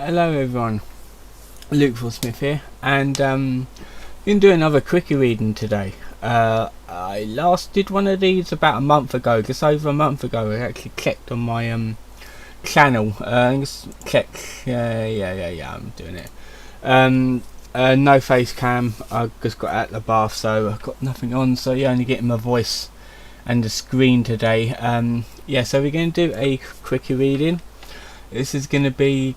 Hello everyone, Luke Smith here, and going to do another quickie reading today. I last did one of these about a month ago, just over a month ago. I actually clicked on my channel. Just click, I'm doing it. No face cam. I just got out of the bath, so I've got nothing on. So you're only getting my voice and the screen today. So we're going to do a quickie reading. This is going to be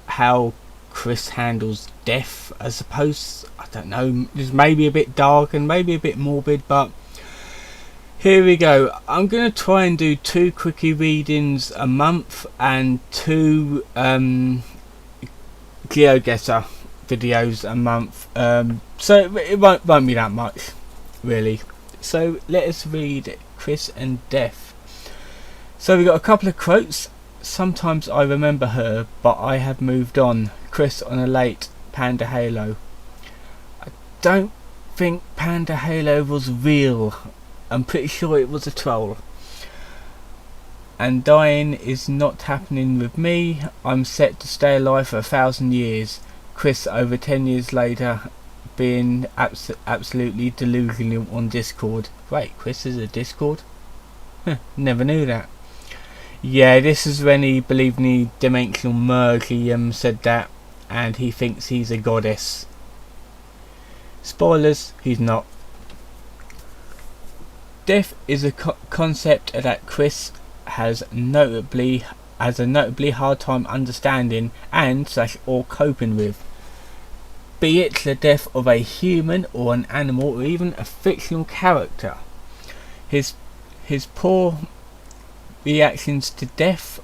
how Chris handles death. I suppose, I don't know, it's maybe a bit dark and maybe a bit morbid, but here we go. I'm going to try and do 2 quickie readings a month and 2 GeoGuessr videos a month, so it won't be that much really. So let us read Chris and death. So we got a couple of quotes. Sometimes I remember her, but I have moved on. Chris on a late Panda Halo. I don't think Panda Halo was real. I'm pretty sure it was a troll. And dying is not happening with me. I'm set to stay alive for 1,000 years. Chris over 10 years later, being absolutely delusional on Discord. Wait, Chris is a Discord? Never knew that. Yeah, this is when he believed in the dimensional merge. He said that, and he thinks he's a goddess. Spoilers, he's not. Death is a concept that Chris has a notably hard time understanding and or coping with. Be it the death of a human or an animal or even a fictional character. His poor reactions to death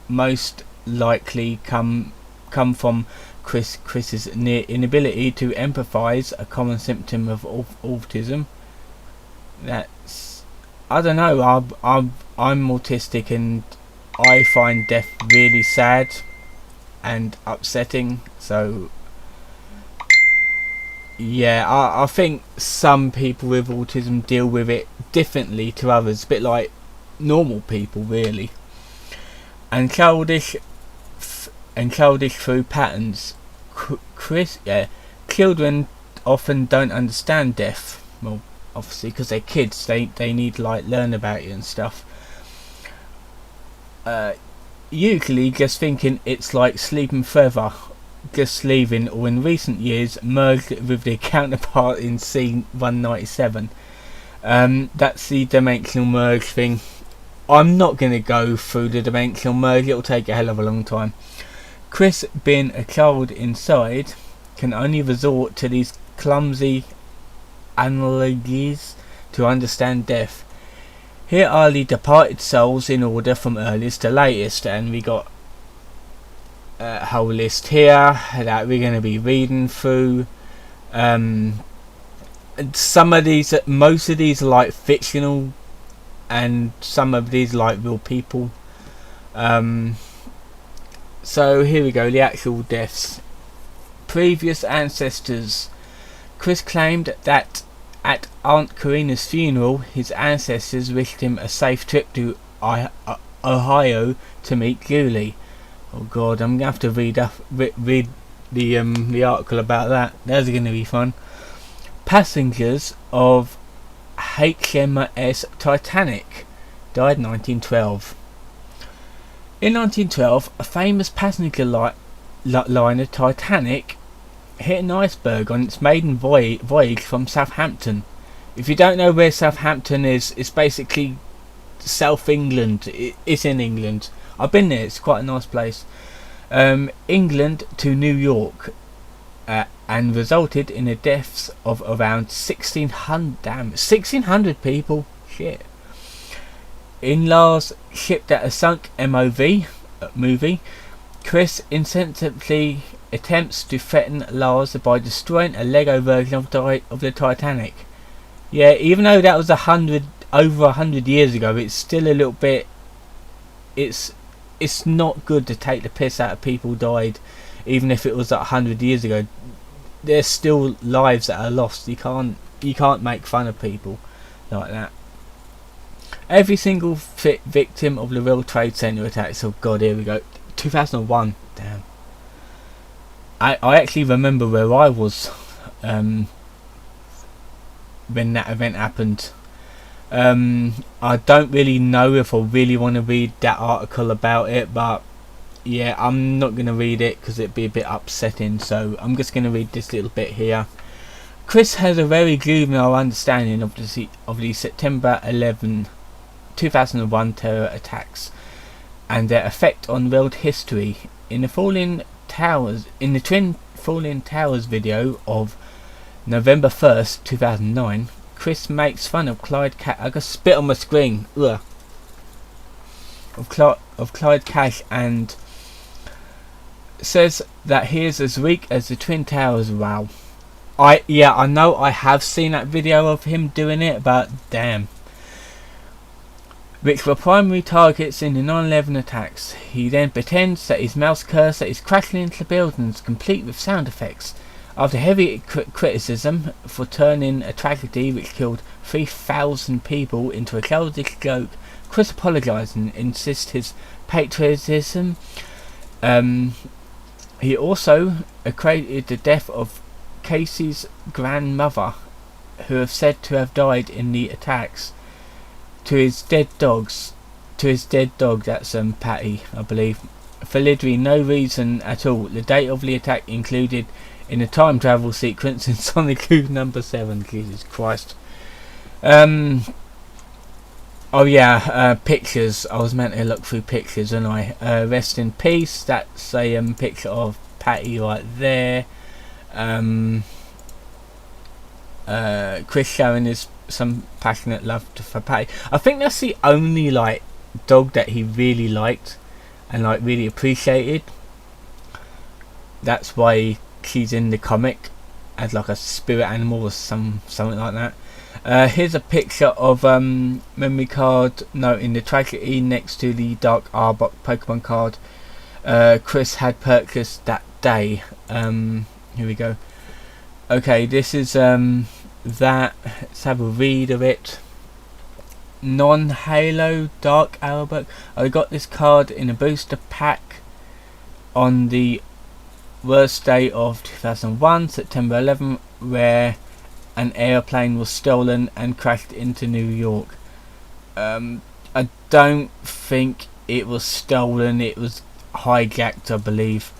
most likely come from Chris's near inability to empathise, a common symptom of autism. That's, I don't know, I'm autistic and I find death really sad and upsetting, so yeah, I think some people with autism deal with it differently to others, a bit like normal people really, and childish through patterns. Children often don't understand death, well obviously because they're kids, they need to learn about it and stuff, usually just thinking it's like sleeping forever, just leaving, or in recent years merged with their counterpart in scene 197. That's the dimensional merge thing. I'm not going to go through the dimensional merge, it'll take a hell of a long time. Chris, being a child inside, can only resort to these clumsy analogies to understand death. Here are the departed souls in order from earliest to latest, and we got a whole list here that we're going to be reading through. Some of these, most of these are like fictional, and some of these like real people. So here we go, the actual deaths. Previous ancestors. Chris claimed that at Aunt Karina's funeral his ancestors wished him a safe trip to Ohio to meet Julie. Oh god, I'm gonna have to read the article about that. That's gonna be fun. Passengers of HMS Titanic died 1912. In 1912, a famous passenger liner, Titanic, hit an iceberg on its maiden voyage from Southampton. If you don't know where Southampton is, it's basically South England. It's in England. I've been there, it's quite a nice place. England to New York, and resulted in the deaths of around 1,600 people. Shit. In Lars shipped at a sunk movie, Chris insensibly attempts to threaten Lars by destroying a Lego version of the Titanic. Yeah, even though that was over 100 years ago, it's still a little bit. It's not good to take the piss out of people who died, even if it was 100 years ago. There's still lives that are lost. You can't make fun of people like that. Every single victim of the World Trade Center attacks. Oh god, here we go. 2001. damn. I actually remember where I was when that event happened. I don't really know if I really want to read that article about it, but yeah, I'm not going to read it because it'd be a bit upsetting, so I'm just going to read this little bit here. Chris has a very juvenile understanding of the September 11, 2001 terror attacks and their effect on world history. In the Twin Falling Towers video of November 1st, 2009, Chris makes fun of Clyde Cash. I got spit on my screen. Ugh. Of Clyde Cash, and says that he is as weak as the Twin Towers. Wow. I know I have seen that video of him doing it, but damn. Which were primary targets in the 9/11 attacks. He then pretends that his mouse cursor is crashing into buildings, complete with sound effects. After heavy criticism for turning a tragedy which killed 3,000 people into a childish joke, Chris apologised and insists his patriotism. He also accredited the death of Casey's grandmother, who have said to have died in the attacks, to his dead dog, that's Patty, I believe, for literally no reason at all. The date of the attack included in a time travel sequence in Sonic Clue number 7. Jesus Christ. Oh yeah, pictures. I was meant to look through pictures, and rest in peace. That's a picture of Patty right there. Chris showing his some passionate love for Patty. I think that's the only dog that he really liked and really appreciated. That's why she's in the comic as a spirit animal or something like that. Here's a picture of memory card noting the tragedy next to the Dark Arbok Pokemon card Chris had purchased that day. Here we go. Okay, this is that. Let's have a read of it. Non-Halo Dark Arbok. I got this card in a booster pack on the worst day of 2001, September 11, where an airplane was stolen and crashed into New York. I don't think it was stolen, it was hijacked, I believe.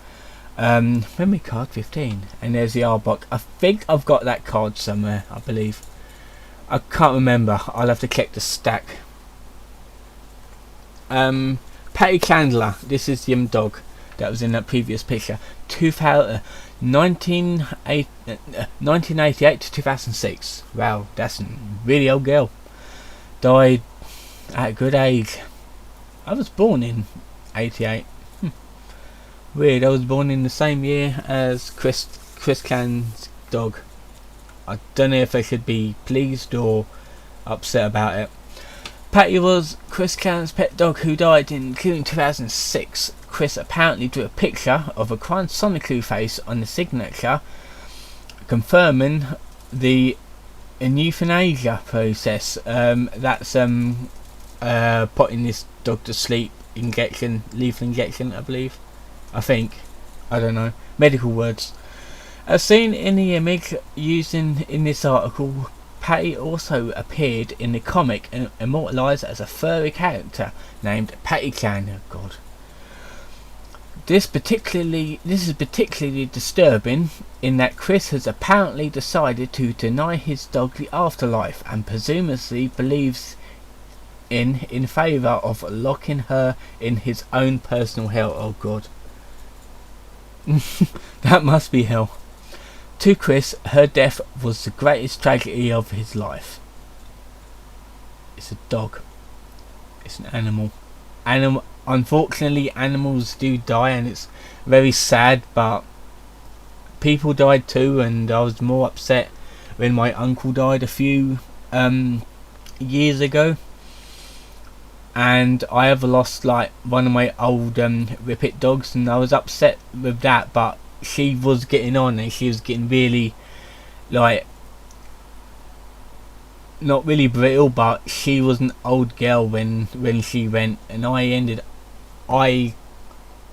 Memory card 15, and there's the Arbok. I think I've got that card somewhere, I believe. I can't remember, I'll have to check the stack. Patty Chandler, this is the dog that was in that previous picture. 1988 to 2006. Wow, that's a really old girl. Died at a good age. I was born in 88. Weird, I was born in the same year as Chris Can's dog. I don't know if I should be pleased or upset about it. Patty was Chris Can's pet dog who died in 2006. Chris apparently drew a picture of a crying Sonic Clue face on the signature, confirming the euthanasia process. That's putting this dog to sleep injection, lethal injection, I believe. I think. I don't know. Medical words. As seen in the image used in this article, Patty also appeared in the comic and immortalised as a furry character named Patty Chan. Oh God. This is particularly disturbing in that Chris has apparently decided to deny his dog the afterlife and presumably believes in favour of locking her in his own personal hell. Oh God. That must be hell. To Chris, her death was the greatest tragedy of his life. It's a dog. It's an animal. Unfortunately, animals do die, and it's very sad. But people died too, and I was more upset when my uncle died a few years ago. And I have lost one of my old Whippet dogs, and I was upset with that. But she was getting on, and she was getting really not really brittle, but she was an old girl when she went, and I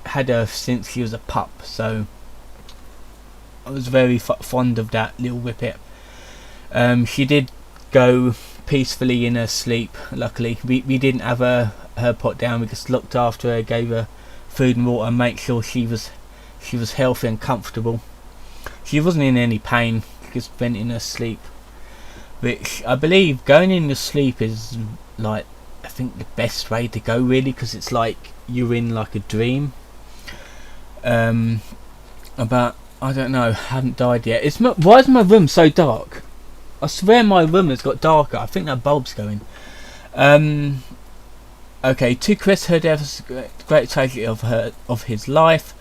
had her since she was a pup, so I was very fond of that little whippet. She did go peacefully in her sleep. Luckily, we didn't have her put down. We just looked after her, gave her food and water, and make sure she was healthy and comfortable. She wasn't in any pain, just went in her sleep, which I believe going in your sleep is like, I think, the best way to go, really, because it's like you're in like a dream. But I don't know, haven't died yet. Why is my room so dark? I swear my room has got darker. I think that bulb's going. Okay, to Chris, her death was a great tragedy of his life,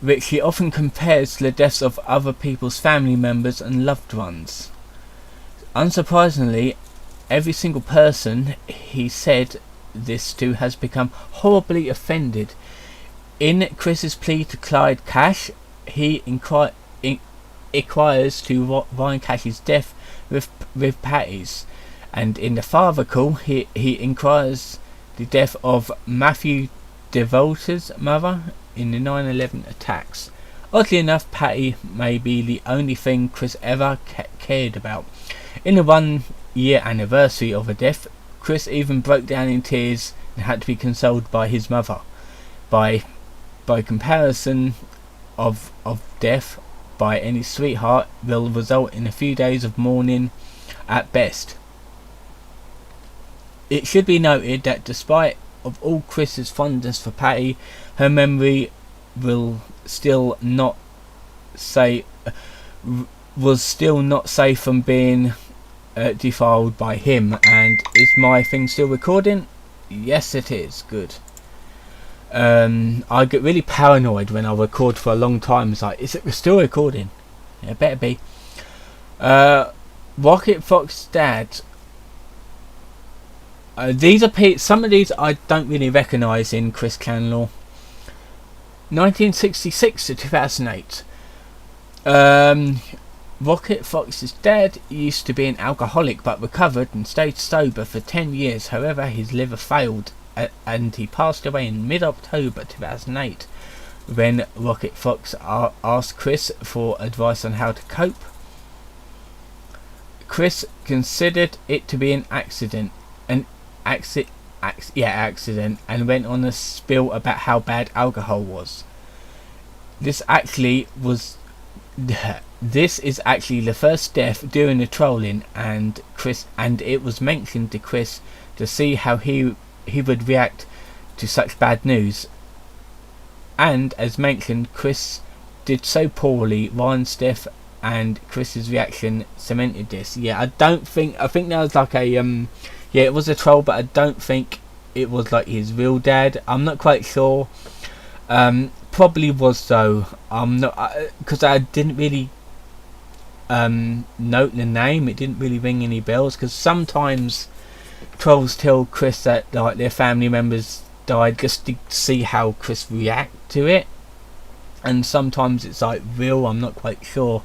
which he often compares to the deaths of other people's family members and loved ones. Unsurprisingly, every single person he said this to has become horribly offended. In Chris's plea to Clyde Cash, he inquires to Ryan Cash's death with Patty's, and in the father call he inquires the death of Matthew DeVolta's mother in the 9/11 attacks. Oddly enough, Patty may be the only thing Chris ever cared about. In the 1-year anniversary of her death, Chris even broke down in tears and had to be consoled by his mother. By comparison of death by any sweetheart will result in a few days of mourning at best. It should be noted that despite of all Chris's fondness for Patty, her memory was still not safe from being defiled by him. And is my thing still recording? Yes, it is. Good. I get really paranoid when I record for a long time. It's like, is it still recording? Yeah, it better be. Rocket Fox's dad. These are some of these I don't really recognise in Chris Clanlaw. 1966 to 2008. Rocket Fox's dad used to be an alcoholic but recovered and stayed sober for 10 years. However, his liver failed and he passed away in mid-October 2008 when Rocket Fox asked Chris for advice on how to cope. Chris considered it to be an accident, and went on a spiel about how bad alcohol was. This is actually the first death during the trolling, and it was mentioned to Chris to see how he would react to such bad news. And as mentioned, Chris did so poorly. Ryan's death and Chris's reaction cemented this. Yeah, I think that was like a yeah, it was a troll, but I don't think it was like his real dad. I'm not quite sure. Probably was though. I'm not, because I didn't really note the name. It didn't really ring any bells, because sometimes trolls tell Chris that like their family members died just to see how Chris react to it, and sometimes it's like real. I'm not quite sure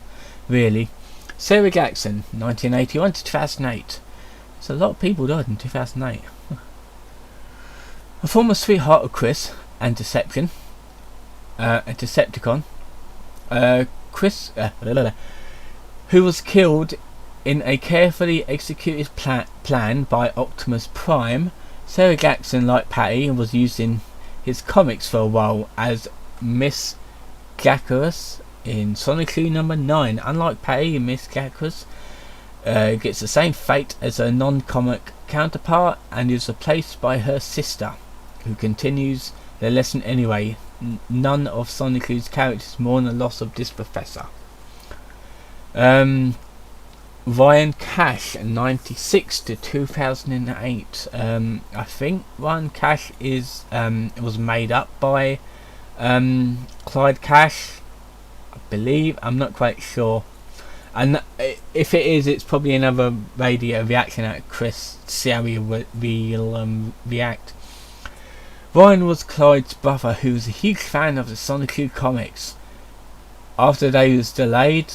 really. Sarah Jackson, 1981 to 2008. So a lot of people died in 2008. A former sweetheart of Chris and Decepticon, Chris, who was killed in a carefully executed plan by Optimus Prime. Sarah Jackson, like Patty, was used in his comics for a while as Miss Jackarus in Sonic 2 number 9. Unlike Patty, Miss Jackarus gets the same fate as her non-comic counterpart and is replaced by her sister, who continues the lesson anyway. None of Sonic 2's characters mourn the loss of this professor. Ryan Cash, 96 to 2008. I think Ryan Cash was made up by Clyde Cash, I believe. I'm not quite sure, and if it is, it's probably another radio reaction at Chris to see how he will react. Ryan was Clyde's brother, who was a huge fan of the Sonic 2 comics. After they was delayed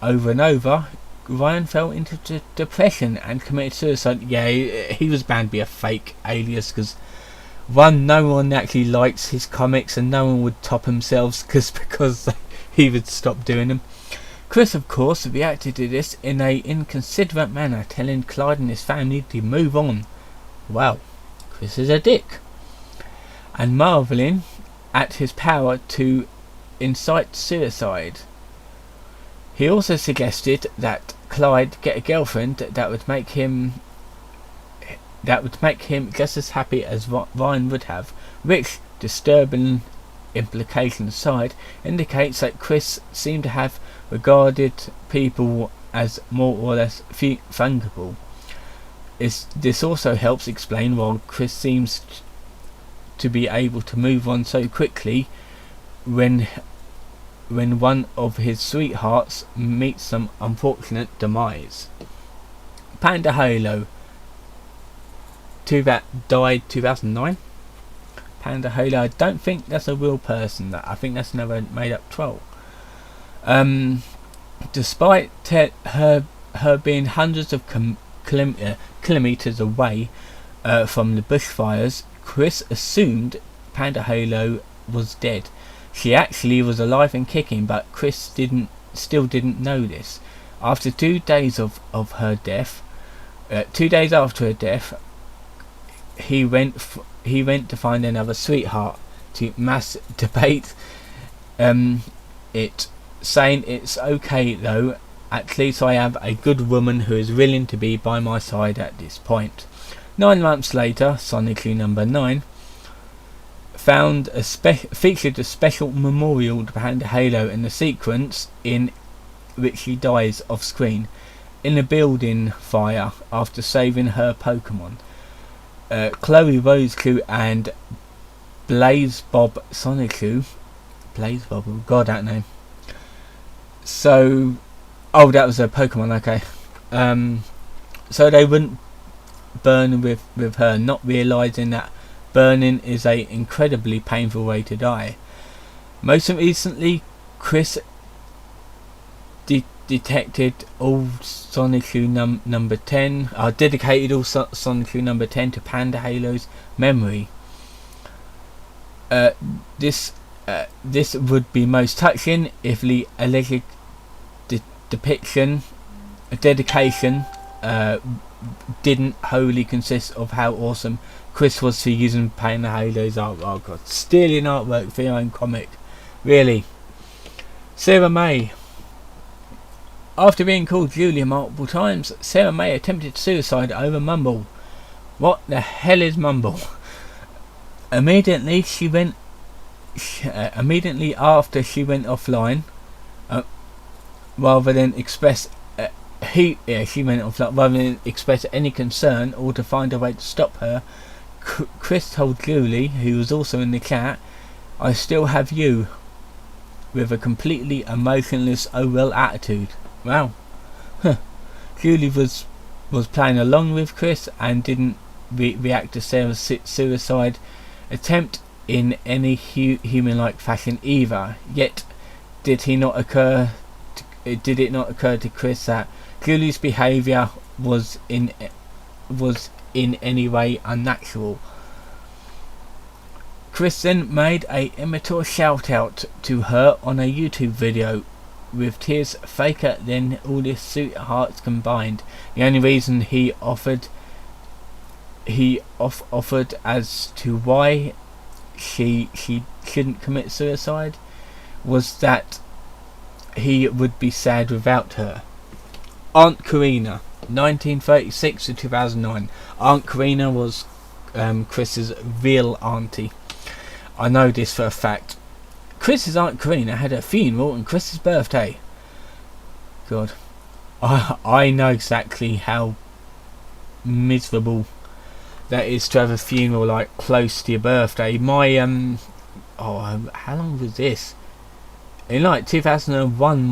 over and over, Ryan fell into depression and committed suicide. Yeah, he was bound to be a fake alias, because One, no one actually likes his comics, and no one would top himself just because he would stop doing them. Chris, of course, reacted to this in a inconsiderate manner, telling Clyde and his family to move on. Well, Chris is a dick. And marvelling at his power to incite suicide. He also suggested that Clyde get a girlfriend that would make him just as happy as Ryan would have, which, disturbing implications aside, indicates that Chris seemed to have regarded people as more or less fungible. This also helps explain why Chris seems to be able to move on so quickly when one of his sweethearts meets some unfortunate demise. Panda Halo, died 2009. Panda Halo, I don't think that's a real person. I think that's another made up troll. Despite her being hundreds of kilometers away from the bushfires, Chris assumed Panda Halo was dead. She actually was alive and kicking, but Chris still didn't know this. After 2 days of her death, 2 days after her death, he went to find another sweetheart to mass debate it, saying it's okay though, at least I have a good woman who is willing to be by my side at this point. 9 months later, Sonic number 9 featured a special memorial to Panda Halo in the sequence in which she dies off screen in a building fire after saving her Pokemon. Chloe Rosecue and Blaze Bob Sonichu. Blaze Bob, oh god, that name. So, oh, that was a Pokemon, okay. So they wouldn't burn with her, not realising that burning is a incredibly painful way to die. Most recently, Chris detected all Sonichu number 10, dedicated all Sonichu number 10 to Panda Halo's memory. This would be most touching if the alleged dedication didn't wholly consist of how awesome Chris was for using Panda Halo's art. Oh god, stealing artwork for your own comic, really. Sarah May. After being called Julia multiple times, Sarah May attempted suicide over Mumble. What the hell is Mumble? Immediately after she went offline, rather than express any concern or to find a way to stop her, Chris told Julie, who was also in the chat, "I still have you," with a completely emotionless oh well attitude. Wow. Julie was playing along with Chris and didn't react to Sarah's suicide attempt in any human-like fashion either. Yet, did it not occur to Chris that Julie's behaviour was in any way unnatural? Chris then made a immature shout out to her on a YouTube video, with tears faker than all his sweethearts combined. The only reason he offered as to why she shouldn't commit suicide was that he would be sad without her. Aunt Karina, 1936 to 2009. Aunt Karina was Chris's real auntie. I know this for a fact. Chris's Aunt Karina had a funeral on Chris's birthday. God, I know exactly how miserable that is to have a funeral like close to your birthday. My how long was this? In like 2001,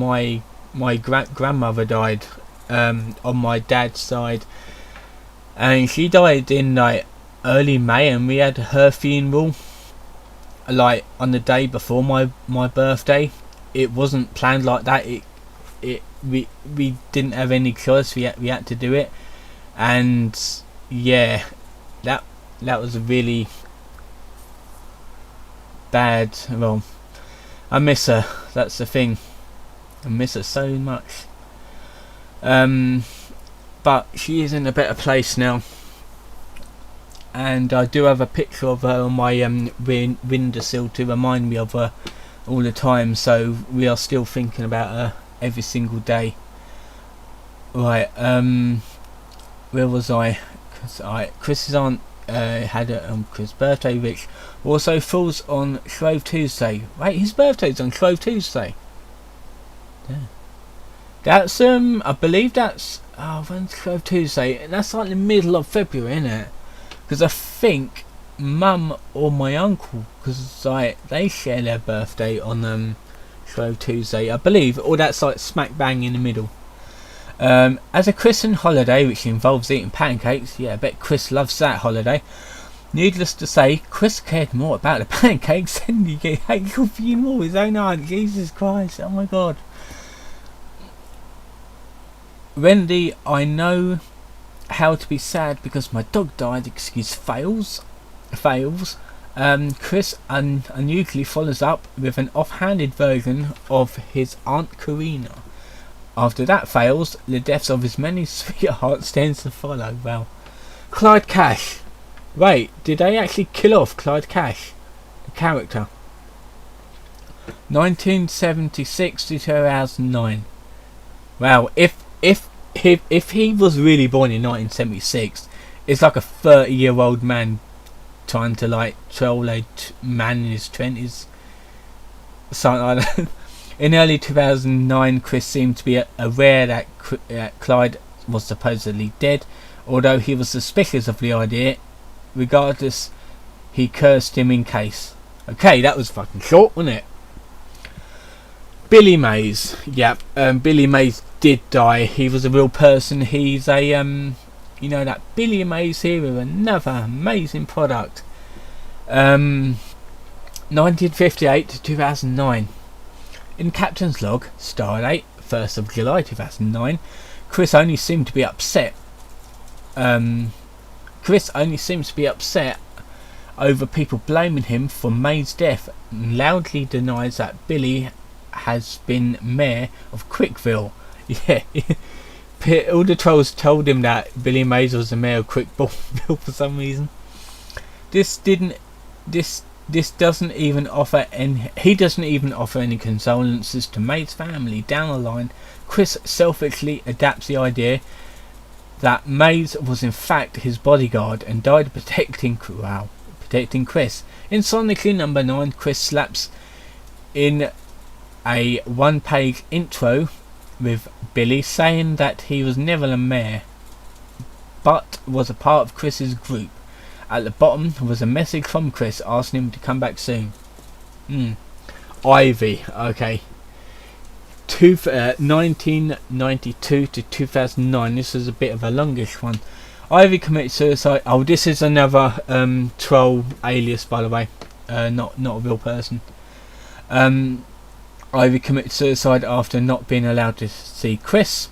my grandmother died on my dad's side, and she died in like early May, and we had her funeral like on the day before my birthday. It wasn't planned like that. We didn't have any choice. We had to do it, and yeah, that was a really bad. Well, I miss her. That's the thing. I miss her so much. But she is in a better place now. And I do have a picture of her on my windowsill to remind me of her all the time. So we are still thinking about her every single day. Right. Where was I? Chris's aunt had Chris' birthday, which also falls on Shrove Tuesday. Wait, his birthday's on Shrove Tuesday. Yeah. That's I believe that's when's Shrove Tuesday? That's like the middle of February, isn't it? Because I think Mum or my uncle, because they share their birthday on Shrove Tuesday, I believe, or that's like smack bang in the middle. As a Christian holiday which involves eating pancakes, yeah, I bet Chris loves that holiday. Needless to say, Chris cared more about the pancakes than the actual funeral of his own aunt. Jesus Christ, oh my God. Wendy, I know how to be sad because my dog died excuse fails. Chris unusually follows up with an offhanded version of his Aunt Karina. After that fails, the deaths of his many sweethearts tends to follow. Well, Clyde Cash. Wait, did they actually kill off Clyde Cash, the character? 1976 to 2009. Wow, if he was really born in 1976, it's like a 30-year-old man trying to like troll a man in his 20s, something like that. In early 2009, Chris seemed to be aware that Clyde was supposedly dead, although he was suspicious of the idea. Regardless, he cursed him in case. Okay, that was fucking short, wasn't it? Billy Mays. Yeah, Billy Mays did die. He was a real person. He's a you know, that Billy Mays here with another amazing product. 1958 to 2009. In Captain's Log, Stardate, 1st of July 2009, Chris only seemed to be upset. Chris only seems to be upset over people blaming him for May's death, and loudly denies that Billy has been mayor of Quickville. Yeah, all the trolls told him that Billy Mays was the mayor of Quickville for some reason. He doesn't even offer any condolences to May's family. Down the line, Chris selfishly adapts the idea that Mays was in fact his bodyguard and died protecting Chris. In Sonically number 9, Chris slaps in a one-page intro with Billy saying that he was never the mayor, but was a part of Chris's group. At the bottom was a message from Chris asking him to come back soon. Ivy, okay. 1992 to 2009. This is a bit of a longish one. Ivy committed suicide. Oh, this is another troll alias, by the way. Not a real person. Ivy committed suicide after not being allowed to see Chris.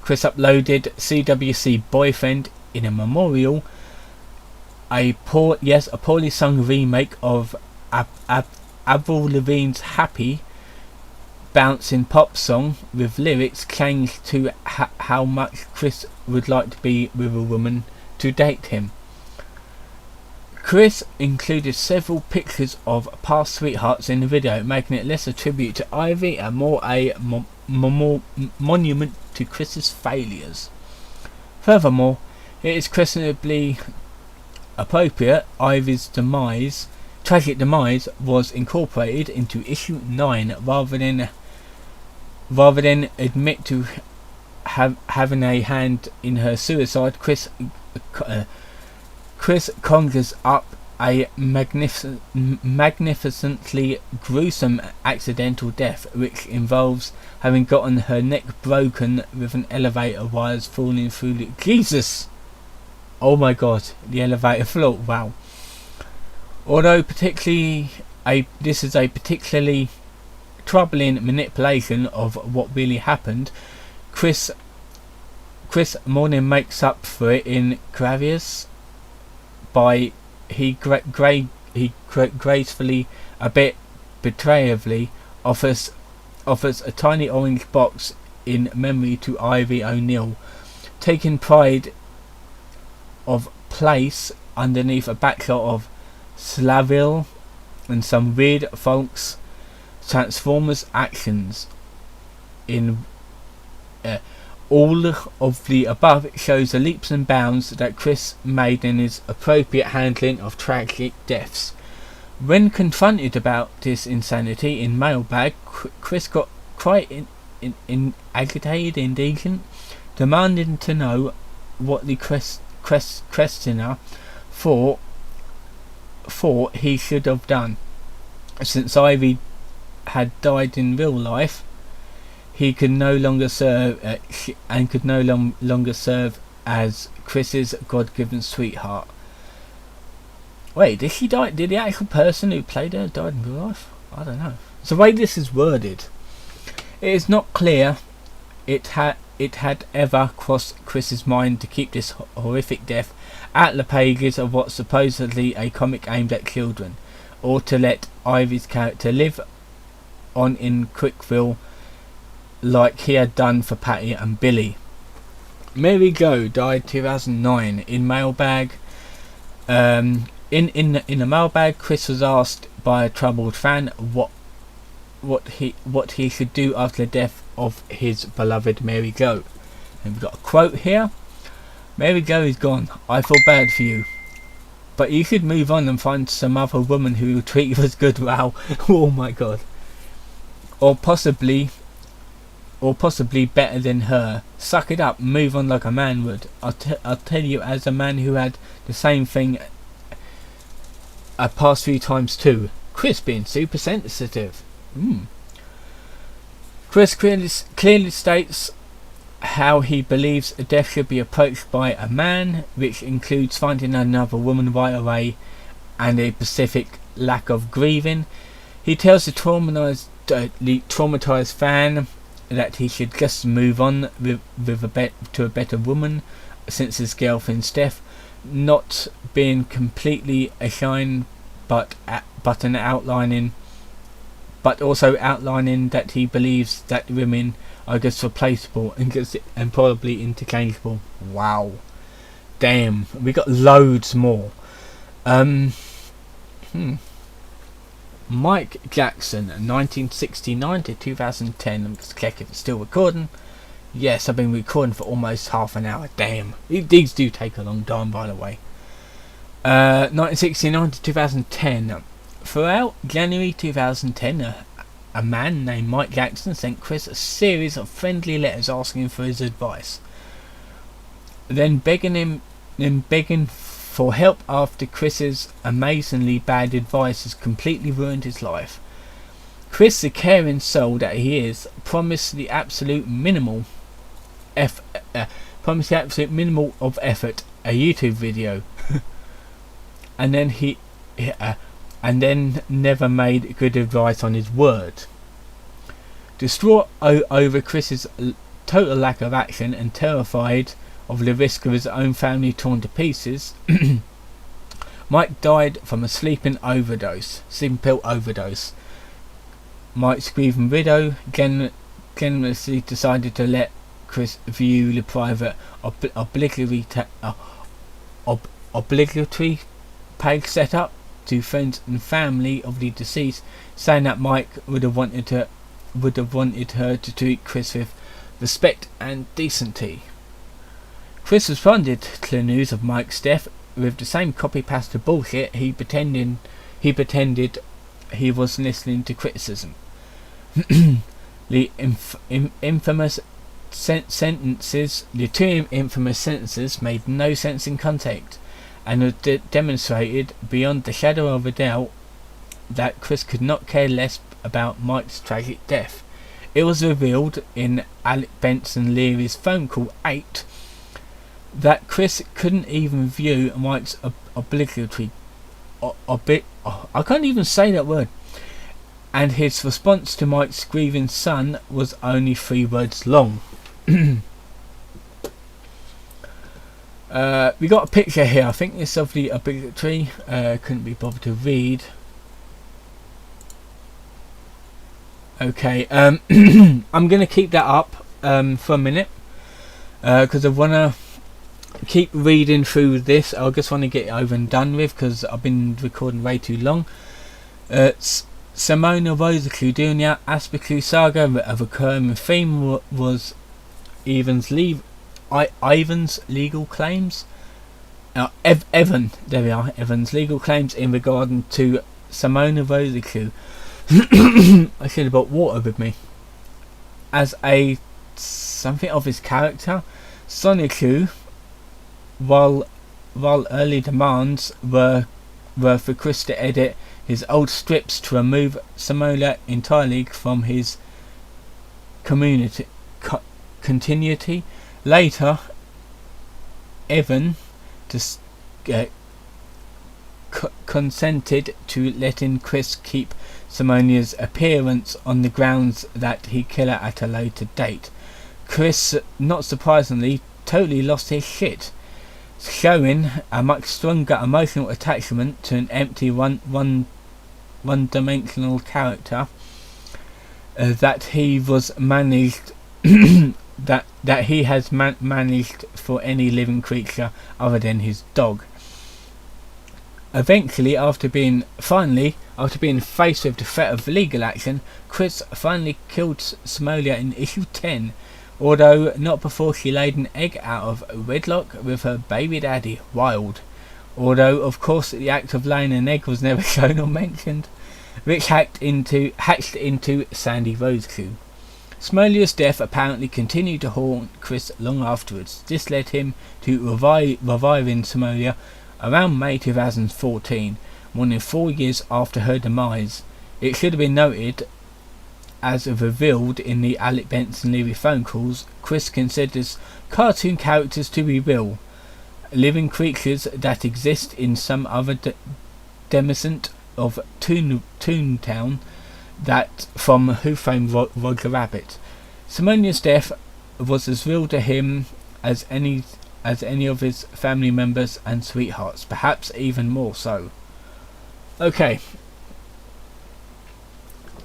Chris uploaded CWC Boyfriend in a memorial. A poorly sung remake of Avril Lavigne's Happy, bouncing pop song with lyrics clanging to how much Chris would like to be with a woman to date him. Chris included several pictures of past sweethearts in the video, making it less a tribute to Ivy and more a monument to Chris's failures. Furthermore, it is questionably appropriate Ivy's tragic demise was incorporated into issue 9 rather than admit to having a hand in her suicide. Chris conjures up a magnificently gruesome accidental death, which involves having gotten her neck broken with an elevator wires falling through the Jesus! Oh my God, the elevator floor, wow. Although this is a particularly troubling manipulation of what really happened, Chris more than makes up for it in Gravius by he gracefully a bit betrayively, offers a tiny orange box in memory to Ivy O'Neill, taking pride of place underneath a backshot of Slaville and some weird folks Transformers actions. In all of the above shows the leaps and bounds that Chris made in his appropriate handling of tragic deaths. When confronted about this insanity in Mailbag, Chris got quite agitated, indignant, demanding to know what the questioner thought he should have done. Since Ivy had died in real life, he could no longer serve longer serve as Chris's God-given sweetheart. Wait, did she die? Did the actual person who played her died in real life? I don't know. So the way this is worded, it is not clear it had ever crossed Chris's mind to keep this horrific death at the pages of what's supposedly a comic aimed at children, or to let Ivy's character live on in Quickville like he had done for Patty and Billy. Mary Jo died 2009 in Mailbag. In the Mailbag, Chris was asked by a troubled fan what he should do after the death of his beloved Mary Jo. And we've got a quote here. Mary Jo is gone. I feel bad for you, but you should move on and find some other woman who will treat you as good. Wow. Oh my god. Or possibly better than her. Suck it up, move on like a man would. I'll tell you, as a man who had the same thing a past few times too. Chris being super sensitive. Chris clearly states how he believes a death should be approached by a man, which includes finding another woman right away and a specific lack of grieving. He tells the traumatized fan that he should just move on to a better woman since his girlfriend's death, not being completely ashamed, but also outlining that he believes that women are just replaceable and probably interchangeable. Wow, damn, we got loads more. Mike Jackson, 1969 to 2010. I'm just checking if it's still recording. Yes, I've been recording for almost half an hour. Damn, these do take a long time, by the way. 1969 to 2010. Throughout January 2010, a man named Mike Jackson sent Chris a series of friendly letters asking for his advice, then begging for help after Chris's amazingly bad advice has completely ruined his life. Chris, the caring soul that he is, promised the absolute minimal of effort, a YouTube video, and then never made good advice on his word. Distraught over Chris's total lack of action and terrified of the risk of his own family torn to pieces, Mike died from a sleeping pill overdose. Mike's grieving widow generously decided to let Chris view the private obligatory page set up to friends and family of the deceased, saying that Mike would have wanted her to treat Chris with respect and decency. Chris responded to the news of Mike's death with the same copy-paste of bullshit. He pretended he was listening to criticism. The infamous sentences, the two infamous sentences, made no sense in context, and demonstrated beyond the shadow of a doubt that Chris could not care less about Mike's tragic death. It was revealed in Alec Benson Leary's phone call 8 that Chris couldn't even view Mike's obligatory I can't even say that word, and his response to Mike's grieving son was only 3 words long. We got a picture here. I think it's of the obligatory. Couldn't be bothered to read. Okay, I'm gonna keep that up for a minute because I wanna keep reading through this. I just want to get it over and done with because I've been recording way too long. Simona Rosicru during the Aspiclu saga, a recurring theme was Ivan's legal claims. Evan's legal claims in regard to Simona Rosicru. I should have brought water with me. As something of his character, Sonicru, while early demands were for Chris to edit his old strips to remove Simona entirely from his continuity. Later, Evan consented to letting Chris keep Simona's appearance on the grounds that he'd kill her at a later date. Chris, not surprisingly, totally lost his shit, showing a much stronger emotional attachment to an empty one-dimensional character that he was managed that he has managed for any living creature other than his dog. Eventually, after being faced with the threat of legal action, Chris finally killed Simona in issue 10, although not before she laid an egg out of wedlock with her baby daddy, Wild. Although, of course, the act of laying an egg was never shown or mentioned, which hatched into Sandy Rosicru. Simona's death apparently continued to haunt Chris long afterwards. This led him to reviving Simona around May 2014, more than 4 years after her demise. It should have been noted, as revealed in the Alec Benson Leary phone calls, Chris considers cartoon characters to be real, living creatures that exist in some other demescent of Toontown, that from Who Framed Roger Rabbit. Simona's death was as real to him as any of his family members and sweethearts, perhaps even more so. Okay.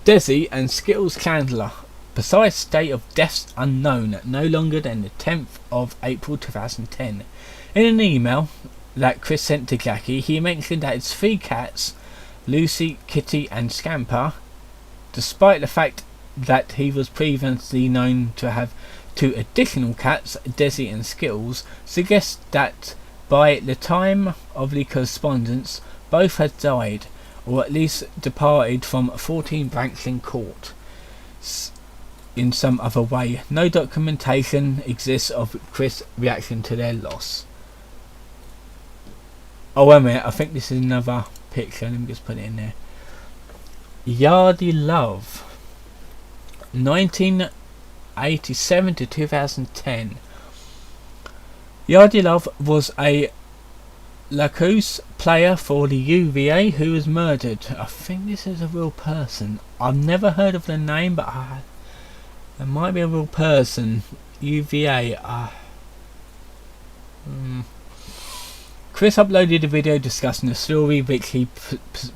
Desi and Skittles Chandler. Precise date of deaths unknown, no longer than the 10th of April 2010. In an email that Chris sent to Jackie, he mentioned that his 3 cats, Lucy, Kitty and Scamper, despite the fact that he was previously known to have 2 additional cats, Desi and Skittles, suggests that by the time of the correspondence both had died, or at least departed from 14 Branksome Court in some other way. No documentation exists of Chris' reaction to their loss. Oh wait a minute, I think this is another picture, let me just put it in there. Yardie Love, 1987 to 2010. Yardie Love was a lacrosse player for the UVA who was murdered. I think this is a real person. I've never heard of the name, but there might be a real person. UVA. Chris uploaded a video discussing the story, which he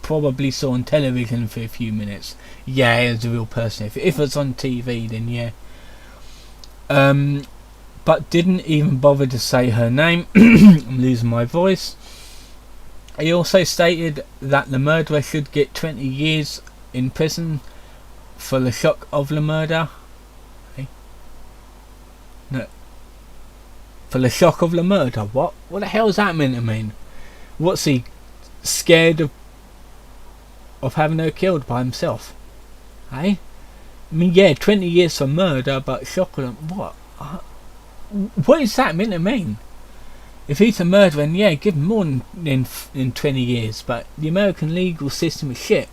probably saw on television for a few minutes. Yeah, it's a real person. If it's on TV, then yeah. But didn't even bother to say her name. I'm losing my voice. He also stated that the murderer should get 20 years in prison for the shock of the murder. No. For the shock of the murder. What the hell is that meant to mean? What's he scared of having her killed by himself? Hey? I mean, yeah, 20 years for murder, but shock of them. What? What is that meant to mean? If he's a murderer, then yeah, give him more than 20 years. But the American legal system is shit.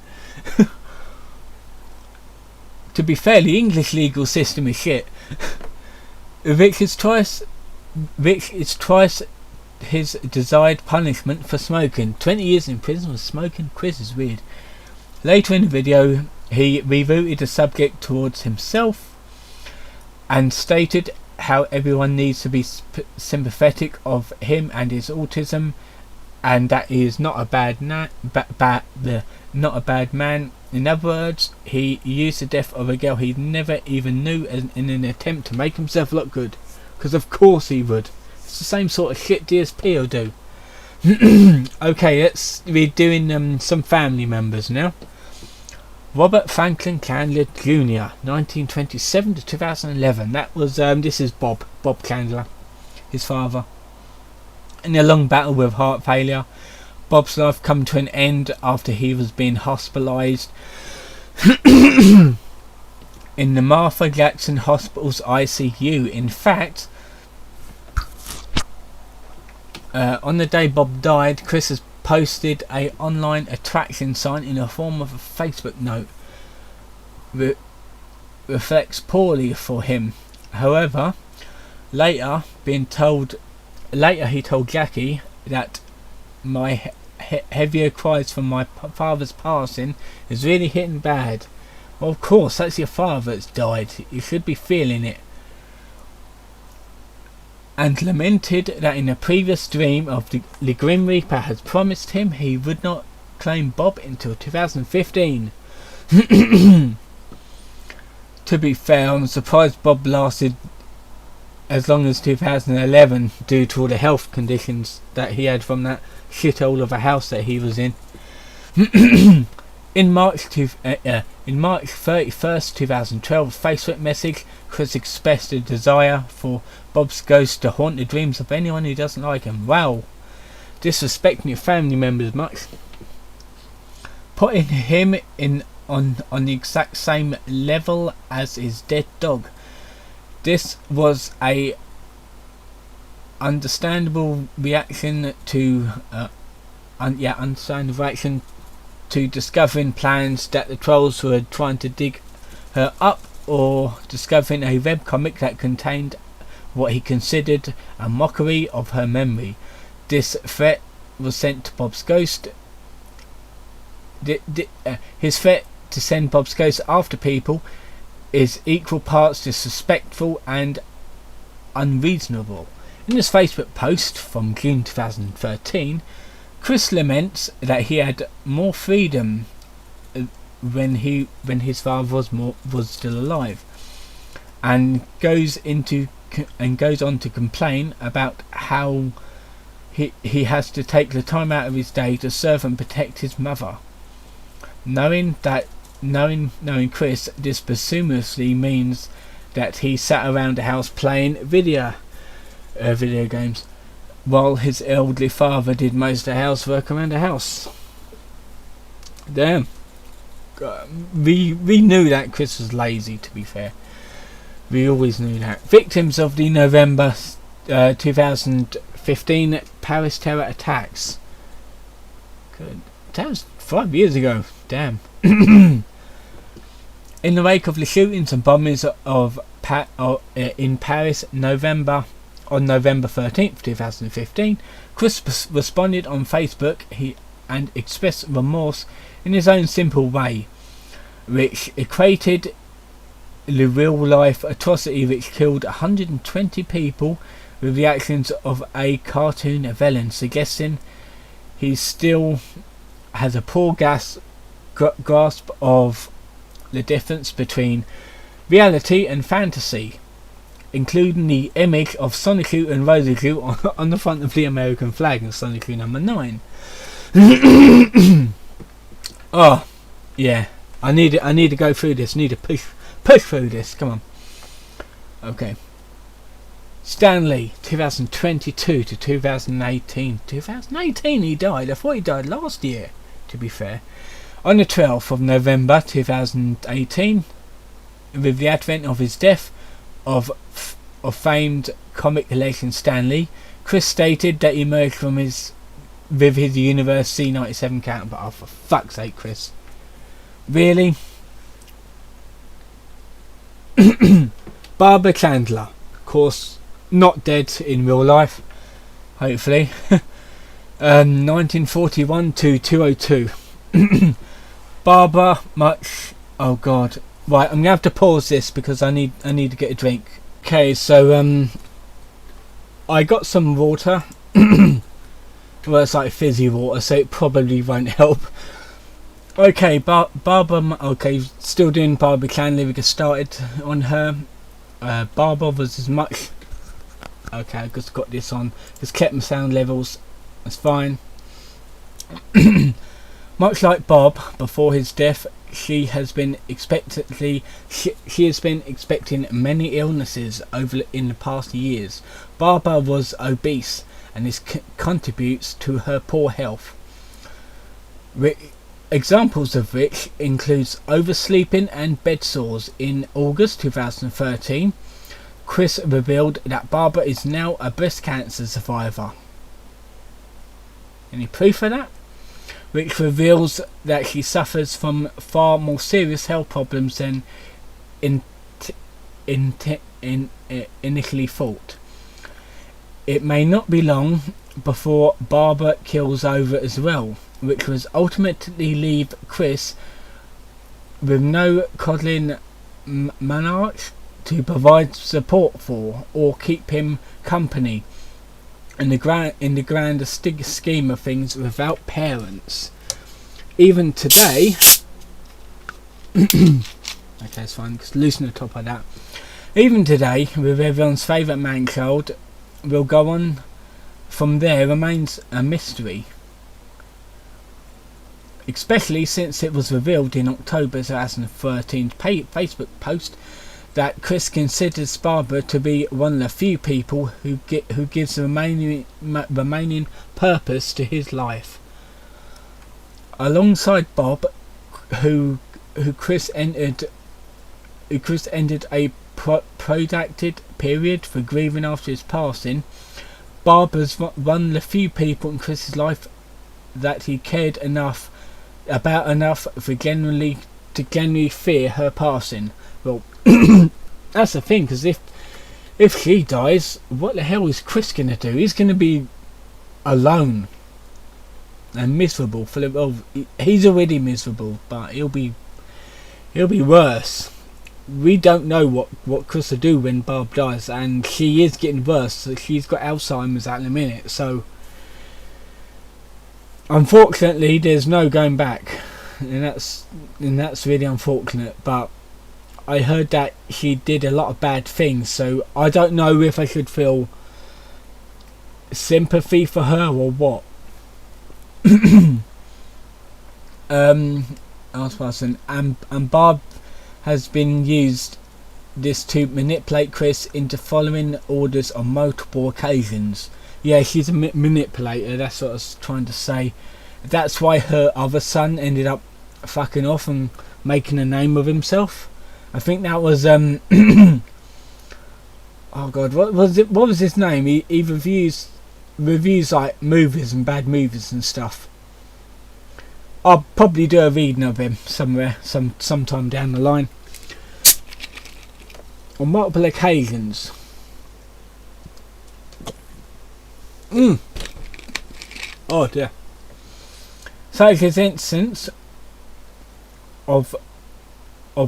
To be fair, the English legal system is shit. Which is twice his desired punishment for smoking. 20 years in prison for smoking? Chris is weird. Later in the video, he rerouted the subject towards himself and stated how everyone needs to be sympathetic of him and his autism, and that he is not a bad man. In other words, he used the death of a girl he never even knew in an attempt to make himself look good. Because of course he would. It's the same sort of shit DSP will do. Okay, we're doing some family members now. Robert Franklin Candler Jr., 1927 to 2011. That was this is Bob Candler, his father. In a long battle with heart failure, Bob's life come to an end after he was being hospitalised in the Martha Jackson Hospital's ICU. In fact, on the day Bob died, Chris has posted a online attraction sign in the form of a Facebook note. Reflects poorly for him. However, later he told Jackie that my heavier cries from my father's passing is really hitting bad. Well, of course, that's your father that's died. You should be feeling it. And lamented that in a previous dream of the Grim Reaper had promised him he would not claim Bob until 2015. To be fair, I'm surprised Bob lasted as long as 2011 due to all the health conditions that he had from that shithole of a house that he was in. In March 31st, 2012, Facebook message, Chris expressed a desire for Bob's ghost to haunt the dreams of anyone who doesn't like him. Wow, disrespecting your family members much. Putting him on the exact same level as his dead dog. This was a understandable reaction to to discovering plans that the trolls were trying to dig her up, or discovering a webcomic that contained what he considered a mockery of her memory. This threat was sent to Bob's ghost. His threat to send Bob's ghost after people is equal parts disrespectful and unreasonable. In this Facebook post from June 2013, Chris laments that he had more freedom when his father was still alive, and goes on to complain about how he has to take the time out of his day to serve and protect his mother. Knowing Chris, this presumably means that he sat around the house playing video games, while his elderly father did most of the housework around the house. Damn. We knew that Chris was lazy, to be fair. We always knew that. Victims of the November 2015 Paris terror attacks. Good. That was 5 years ago. Damn. In the wake of the shootings and bombings in Paris on November 13th, 2015, Chris responded on Facebook and expressed remorse in his own simple way, which equated the real-life atrocity which killed 120 people with the actions of a cartoon villain, suggesting he still has a poor grasp of the difference between reality and fantasy, including the image of Sonichu and Rosichu on the front of the American flag in Sonichu number 9. Oh, yeah. I need to go through this. I need to push through this. Come on. Okay. Stanley, 2022 to 2018. 2018 he died. I thought he died last year, to be fair. On the 12th of November 2018, with the advent of his death of famed comic legend Stan Lee, Chris stated that he emerged with his Universe C97 counterpart. Oh, for fuck's sake, Chris. Really? Barbara Chandler, of course, not dead in real life, hopefully. 1941 to 202. Barbara, much. Oh God. Right, I'm gonna have to pause this because I need to get a drink. Okay, so I got some water. Well, it's like fizzy water, so it probably won't help. Okay, Barbara. Okay, still doing Barbara Clan Lyrica started on her. Barbara was as much. Okay, I just got this on. Just kept my sound levels. That's fine. Much like Bob before his death, she has been she has been expecting many illnesses over in the past years. Barbara was obese, and this contributes to her poor health. Examples of which includes oversleeping and bed sores. In August 2013, Chris revealed that Barbara is now a breast cancer survivor. Any proof of that? Which reveals that she suffers from far more serious health problems than initially thought. It may not be long before Barbara kills over as well, which will ultimately leave Chris with no coddling monarch to provide support for or keep him company in the grander scheme of things without parents. Even today okay, it's fine, just loosen the top of that. Even today, with everyone's favourite man-child, will go on from there remains a mystery. Especially since it was revealed in October 2013 Facebook post that Chris considers Barbara to be one of the few people who gives the remaining purpose to his life. Alongside Bob, who Chris ended a protracted period for grieving after his passing, Barbara's one of the few people in Chris's life that he cared enough for genuinely fear her passing. Well, that's the thing, because if she dies, what the hell is Chris gonna do? He's gonna be alone and miserable. He's already miserable, but he'll be worse. We don't know what Chris will do when Barb dies, and she is getting worse. So she's got Alzheimer's at the minute, so unfortunately there's no going back, and that's really unfortunate. But I heard that she did a lot of bad things, so I don't know if I should feel sympathy for her or what. Last person, and Barb has been used this to manipulate Chris into following orders on multiple occasions. Yeah, she's a manipulator, that's what I was trying to say. That's why her other son ended up fucking off and making a name of himself. I think that was oh god, what was his name? He reviews like movies and bad movies and stuff. I'll probably do a reading of him somewhere, sometime down the line. On multiple occasions. Oh dear. So his instance of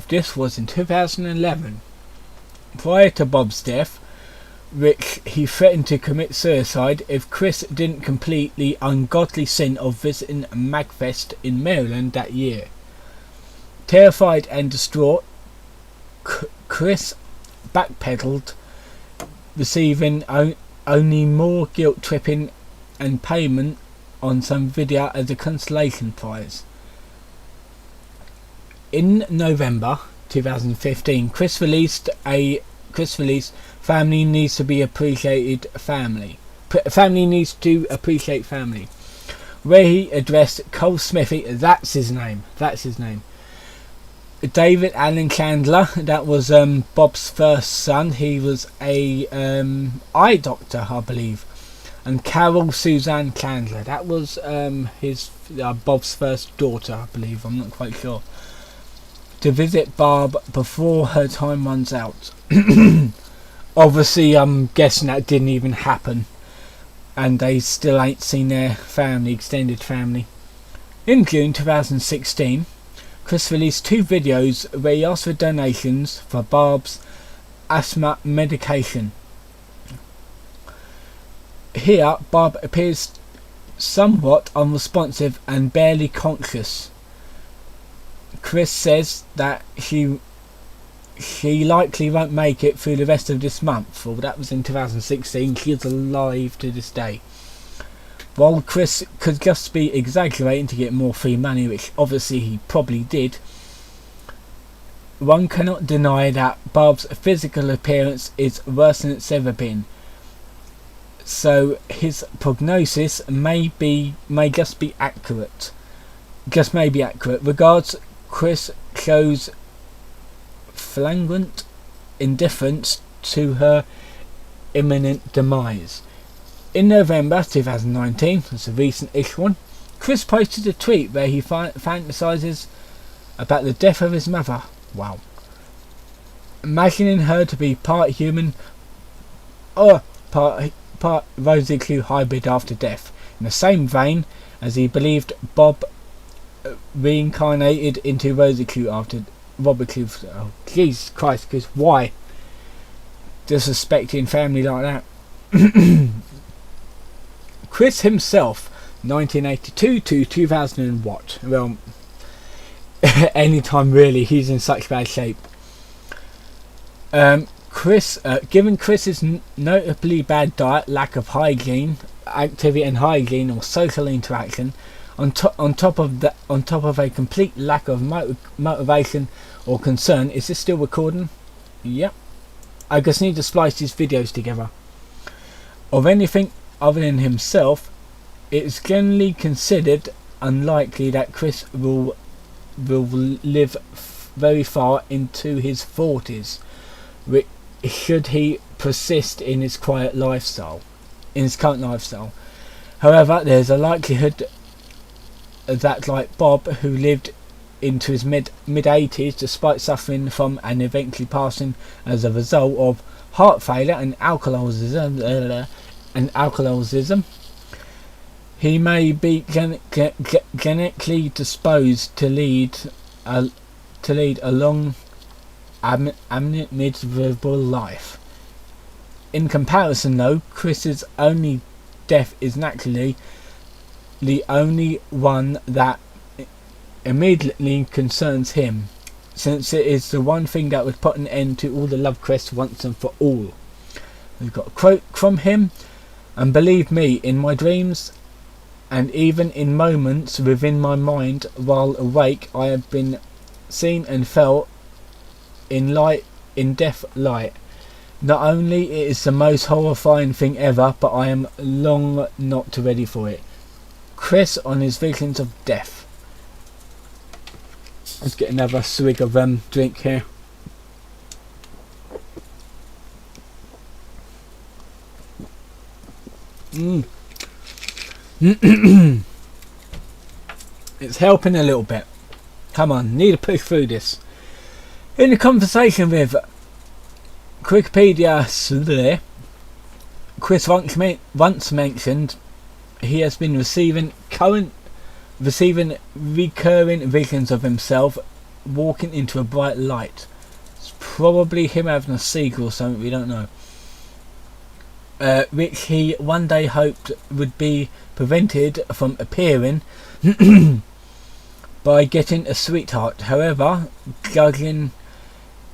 this was in 2011. Prior to Bob's death, which he threatened to commit suicide if Chris didn't complete the ungodly sin of visiting Magfest in Maryland that year. Terrified and distraught, Chris backpedaled, receiving only more guilt-tripping and payment on some video as a consolation prize. In November 2015, Chris released Family Needs to Be Appreciated Family, where he addressed Cole Smithy, that's his name, David Allen Chandler, that was Bob's first son, he was a eye doctor I believe, and Carol Suzanne Chandler, that was his Bob's first daughter I believe, I'm not quite sure, to visit Barb before her time runs out. Obviously I'm guessing that didn't even happen, and they still ain't seen their family, extended family. In June 2016, Chris released 2 videos where he asked for donations for Barb's asthma medication. Here, Barb appears somewhat unresponsive and barely conscious. Chris says that she likely won't make it through the rest of this month. Well, that was in 2016. She's alive to this day. While Chris could just be exaggerating to get more free money, which obviously he probably did, one cannot deny that Bob's physical appearance is worse than it's ever been. So his prognosis may just be accurate. Just may be accurate. Regards, Chris shows flagrant indifference to her imminent demise. In November 2019, that's a recent-ish one, Chris posted a tweet where he fantasises about the death of his mother. Wow. Imagining her to be part human or part RoseCli hybrid after death, in the same vein as he believed Bob reincarnated into RoseCli after Robert Clew. Oh, Jesus Christ, because why? Disrespecting family like that. Chris himself, 1982 to 2000 and what? Well, anytime really, he's in such bad shape. Given Chris's notably bad diet, lack of hygiene, activity and hygiene or social interaction, on top of a complete lack of motivation or concern. Is this still recording? Yep. I just need to splice these videos together. Of anything other than himself, it is generally considered unlikely that Chris will live very far into his 40s, should he persist in his current lifestyle. However, there is a likelihood that, like Bob, who lived into his mid 80s despite suffering from and eventually passing as a result of heart failure and alcoholism, he may be genetically disposed to lead a long, miserable life. In comparison, though, Chris's only death is naturally the only one that immediately concerns him, since it is the one thing that would put an end to all the love Chris once and for all. We've got a quote from him: "And believe me, in my dreams and even in moments within my mind while awake, I have been seen and felt in death light. Not only it is the most horrifying thing ever, but I am long not ready for it." Chris on his visions of death. Let's get another swig of drink here. It's helping a little bit. Come on, need to push through this. In a conversation with Wikipedia, Chris once mentioned he has been receiving recurring visions of himself walking into a bright light. It's probably him having a sequel or something, we don't know. Which he one day hoped would be prevented from appearing by getting a sweetheart. However, judging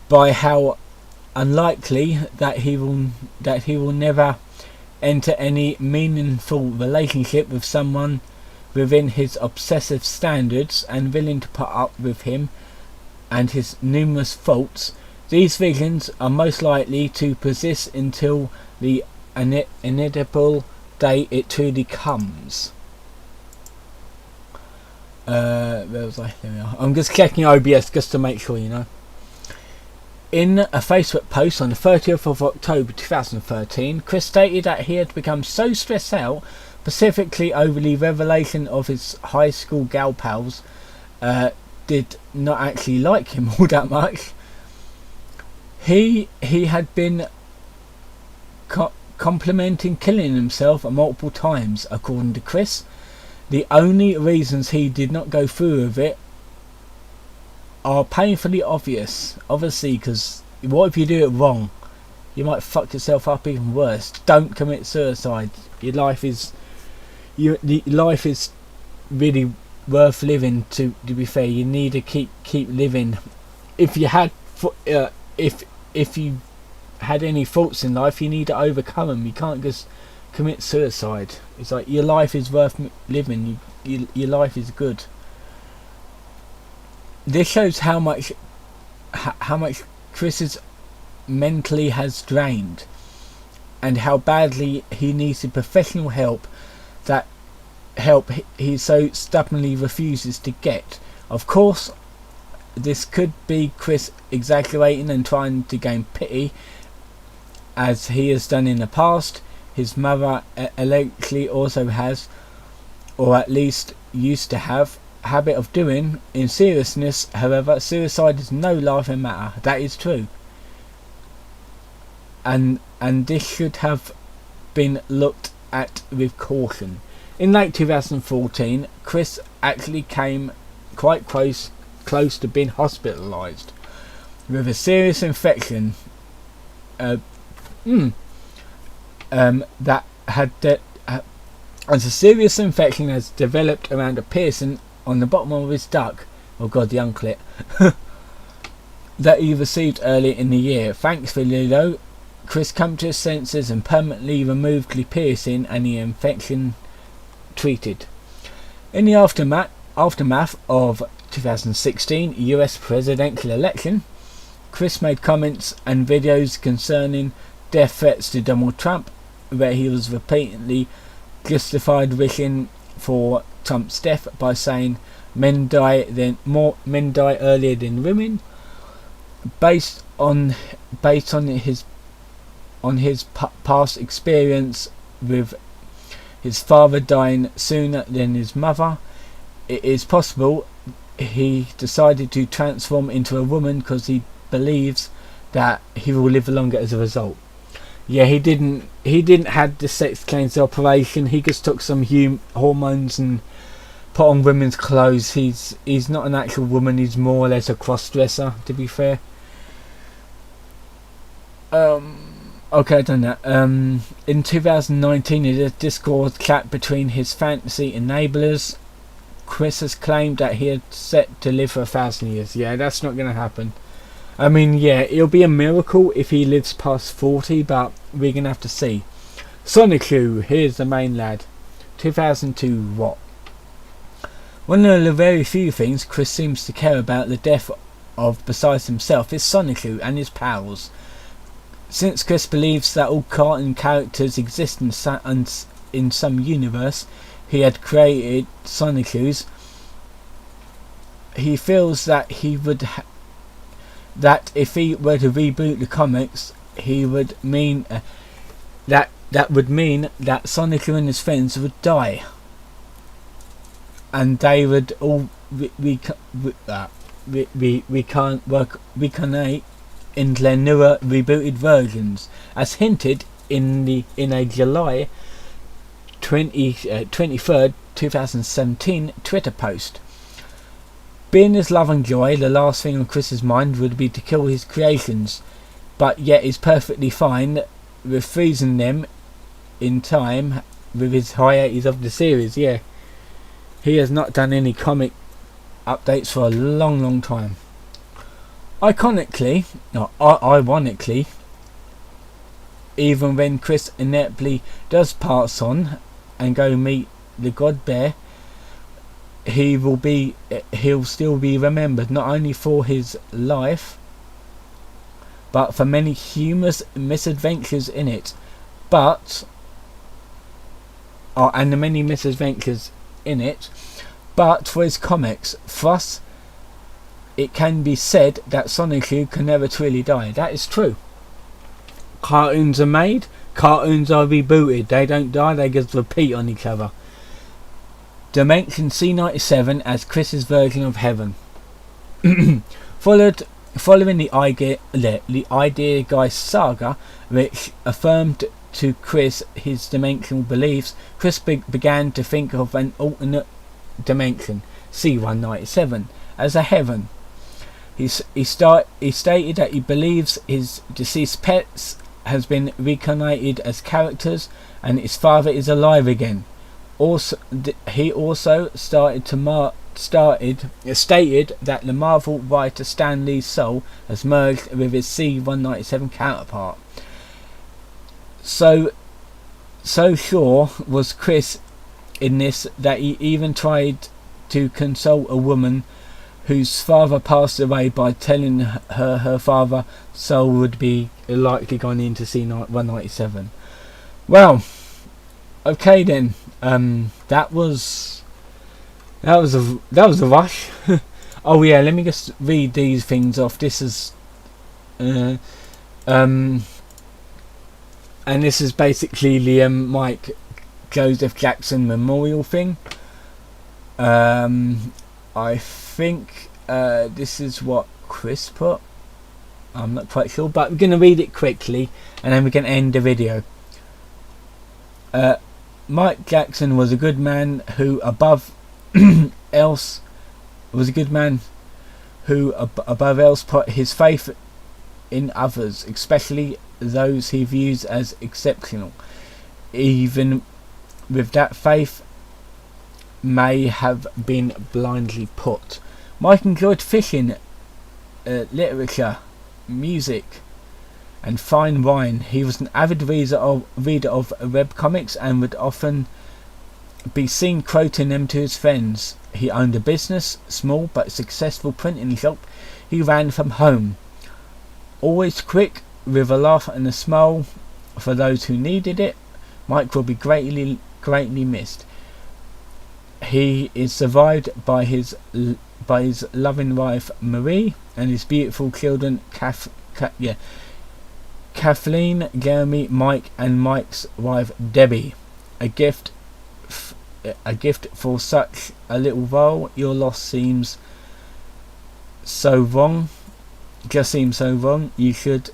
by how unlikely that he will never enter any meaningful relationship with someone within his obsessive standards and willing to put up with him and his numerous faults, these visions are most likely to persist until the inevitable day it truly comes. Where was I? There we are. I'm just checking OBS just to make sure, you know. In a Facebook post on the 30th of October 2013, Chris stated that he had become so stressed out, specifically over the revelation of his high school gal pals did not actually like him all that much. He had been complimenting killing himself multiple times, according to Chris. The only reasons he did not go through with it are painfully obvious. Obviously, because what if you do it wrong? You might fuck yourself up even worse. Don't commit suicide. Your life is really worth living. To be fair, you need to keep living. If you had if you had any faults in life, you need to overcome them. You can't just commit suicide. It's like your life is worth living. Your life is good. This shows how much Chris's mentally has drained, and how badly he needs the professional help that he so stubbornly refuses to get. Of course, this could be Chris exaggerating and trying to gain pity, as he has done in the past. His mother allegedly also has, or at least used to have, a habit of doing. In seriousness, however, suicide is no laughing matter. That is true. And this should have been looked at with caution. In late 2014, Chris actually came quite close to being hospitalised with a serious infection that had as a serious infection has developed around a piercing on the bottom of his duct. Oh god, the unclit. That he received earlier in the year. Thankfully though, Chris came to his senses and permanently removed the piercing and the infection treated. In the aftermath of 2016 US presidential election, Chris made comments and videos concerning death threats to Donald Trump, where he was repeatedly justified wishing for Trump's death by saying men die earlier than women, based on his past experience with his father dying sooner than his mother. It is possible he decided to transform into a woman because he believes that he will live longer as a result. Yeah, he didn't have the sex change operation. He just took some hormones and put on women's clothes. He's not an actual woman. He's more or less a cross-dresser, to be fair. Okay, I've done that. In 2019, in a Discord chat between his fantasy enablers, Chris has claimed that he had set to live for 1,000 years. Yeah, that's not going to happen. I mean, yeah, it'll be a miracle if he lives past 40, but we're going to have to see. CWCki, here's the main lad. 2002 what? One of the very few things Chris seems to care about the death of besides himself is CWCki and his pals. Since Chris believes that all cartoon characters exist in some universe he had created CWCki's, he feels that that if he were to reboot the comics, he would mean that would mean that CWCki and his friends would die, and they would all reincarnate into their newer rebooted versions, as hinted in a July 23rd 2017 Twitter post. Being his love and joy, the last thing on Chris's mind would be to kill his creations, but yet is perfectly fine with freezing them in time with his hiatus of the series. Yeah, he has not done any comic updates for a long time. Ironically, even when Chris inevitably does pass on and go meet the God Bear, he'll still be remembered not only for his life but for many humorous misadventures in it, but for his comics. Thus, it can be said that CWCki can never truly die. That is true. Cartoons are made, cartoons are rebooted. They don't die, they just repeat on each other. Dimension C97 as Chris's version of heaven. Following the Idea Guy saga, which affirmed to Chris his dimensional beliefs, Chris began to think of an alternate dimension, C197, as a heaven. He stated that he believes his deceased pets has been reincarnated as characters and his father is alive again. He also stated that the Marvel writer Stan Lee's soul has merged with his C-197 counterpart. So sure was Chris in this that he even tried to console a woman whose father passed away by telling her father soul would be likely gone into C-197. Well, okay then. That was a rush. Oh yeah, let me just read these things off. This is and this is basically the Mike Joseph Jackson memorial thing. I think this is what Chris put. I'm not quite sure, but we're going to read it quickly and then we're going to end the video. Mike Jackson was a good man who above else put his faith in others, especially those he views as exceptional, even with that faith may have been blindly put. Mike enjoyed fishing, literature, music and fine wine. He was an avid reader of webcomics and would often be seen quoting them to his friends. He owned a business, small but successful printing shop he ran from home. Always quick, with a laugh and a smile for those who needed it, Mike will be greatly missed. He is survived by his loving wife Marie and his beautiful children Kathleen, Jeremy, Mike and Mike's wife Debbie. A gift for such a little while. Your loss seems so wrong. Just seems so wrong. You should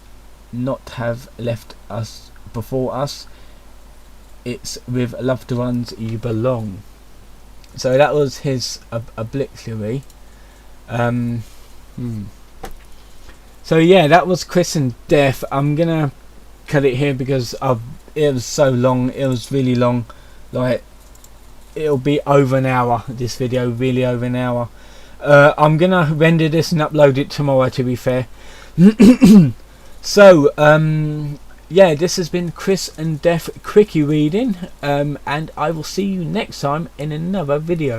not have left us before us. It's with loved ones you belong. So that was his obituary. So yeah, that was Chris and Death. I'm gonna cut it here because it was so long. It was really long. Like, it'll be over an hour. This video, really over an hour. I'm gonna render this and upload it tomorrow, to be fair. So yeah, this has been Chris and Death quickie reading, and I will see you next time in another video.